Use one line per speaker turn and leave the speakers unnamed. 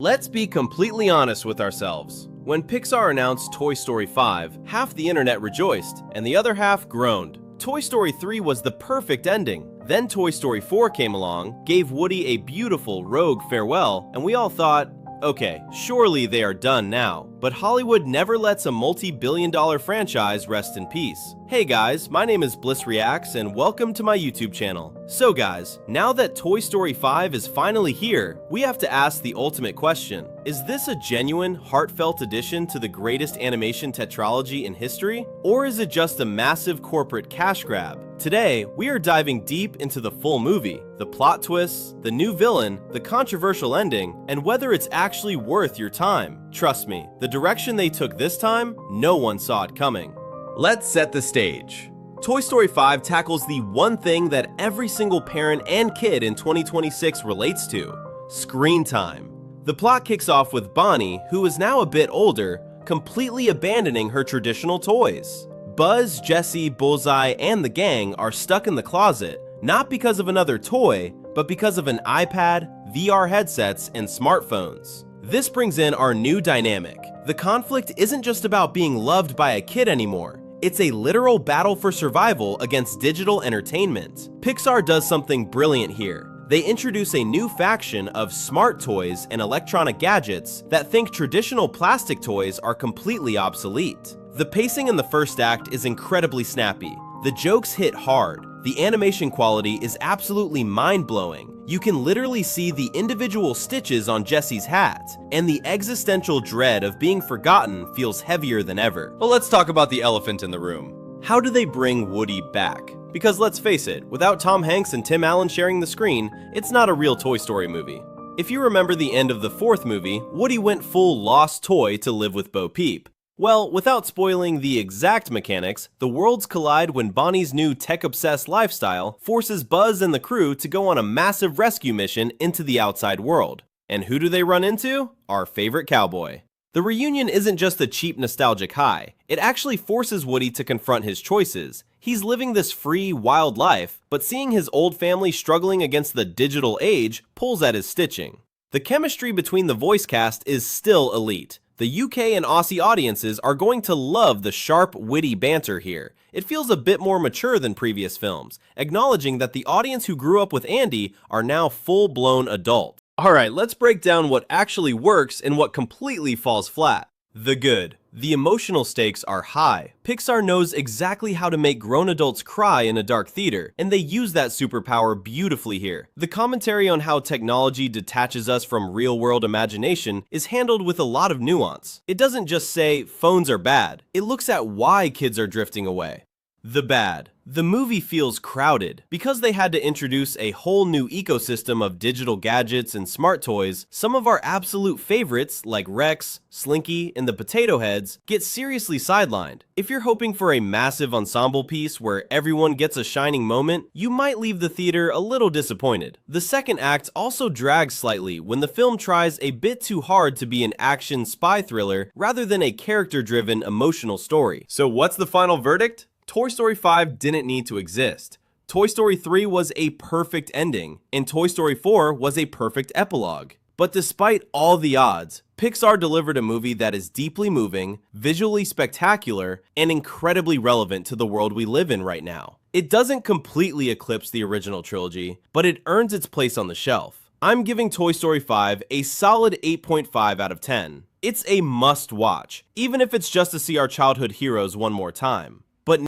Let's be completely honest with ourselves. When Pixar announced Toy Story 5, half the internet rejoiced, and the other half groaned. Toy Story 3 was the perfect ending. Then Toy Story 4 came along, gave Woody a beautiful rogue farewell, and we all thought, okay, surely they are done now. But Hollywood never lets a multi-billion-dollar franchise rest in peace. Hey guys, my name is Bliss Reacts and welcome to my YouTube channel. So guys, now that Toy Story 5 is finally here, we have to ask the ultimate question. Is this a genuine, heartfelt addition to the greatest animation tetralogy in history? Or is it just a massive corporate cash grab? Today, we are diving deep into the full movie, the plot twists, the new villain, the controversial ending, and whether it's actually worth your time. Trust me, the direction they took this time, no one saw it coming. Let's set the stage. Toy Story 5 tackles the one thing that every single parent and kid in 2026 relates to: screen time. The plot kicks off with Bonnie, who is now a bit older, completely abandoning her traditional toys. Buzz, Jessie, Bullseye, and the gang are stuck in the closet, not because of another toy, but because of an iPad, VR headsets, and smartphones. This brings in our new dynamic. The conflict isn't just about being loved by a kid anymore. It's a literal battle for survival against digital entertainment. Pixar does something brilliant here. They introduce a new faction of smart toys and electronic gadgets that think traditional plastic toys are completely obsolete. The pacing in the first act is incredibly snappy. The jokes hit hard. The animation quality is absolutely mind-blowing. You can literally see the individual stitches on Jessie's hat, and the existential dread of being forgotten feels heavier than ever. But let's talk about the elephant in the room. How do they bring Woody back? Because let's face it, without Tom Hanks and Tim Allen sharing the screen, it's not a real Toy Story movie. If you remember the end of the fourth movie, Woody went full lost toy to live with Bo Peep. Well, without spoiling the exact mechanics, the worlds collide when Bonnie's new tech-obsessed lifestyle forces Buzz and the crew to go on a massive rescue mission into the outside world. And who do they run into? Our favorite cowboy. The reunion isn't just a cheap nostalgic high, it actually forces Woody to confront his choices. He's living this free, wild life, but seeing his old family struggling against the digital age pulls at his stitching. The chemistry between the voice cast is still elite. The UK and Aussie audiences are going to love the sharp, witty banter here. It feels a bit more mature than previous films, acknowledging that the audience who grew up with Andy are now full-blown adults. Alright, let's break down what actually works and what completely falls flat. The good. The emotional stakes are high. Pixar knows exactly how to make grown adults cry in a dark theater, and they use that superpower beautifully here. The commentary on how technology detaches us from real-world imagination is handled with a lot of nuance. It doesn't just say, phones are bad. It looks at why kids are drifting away. The bad. The movie feels crowded. Because they had to introduce a whole new ecosystem of digital gadgets and smart toys, some of our absolute favorites, like Rex, Slinky, and the Potato Heads, get seriously sidelined. If you're hoping for a massive ensemble piece where everyone gets a shining moment, you might leave the theater a little disappointed. The second act also drags slightly when the film tries a bit too hard to be an action spy thriller rather than a character-driven emotional story. So what's the final verdict? Toy Story 5 didn't need to exist. Toy Story 3 was a perfect ending, and Toy Story 4 was a perfect epilogue. But despite all the odds, Pixar delivered a movie that is deeply moving, visually spectacular, and incredibly relevant to the world we live in right now. It doesn't completely eclipse the original trilogy, but it earns its place on the shelf. I'm giving Toy Story 5 a solid 8.5 out of 10. It's a must-watch, even if it's just to see our childhood heroes one more time.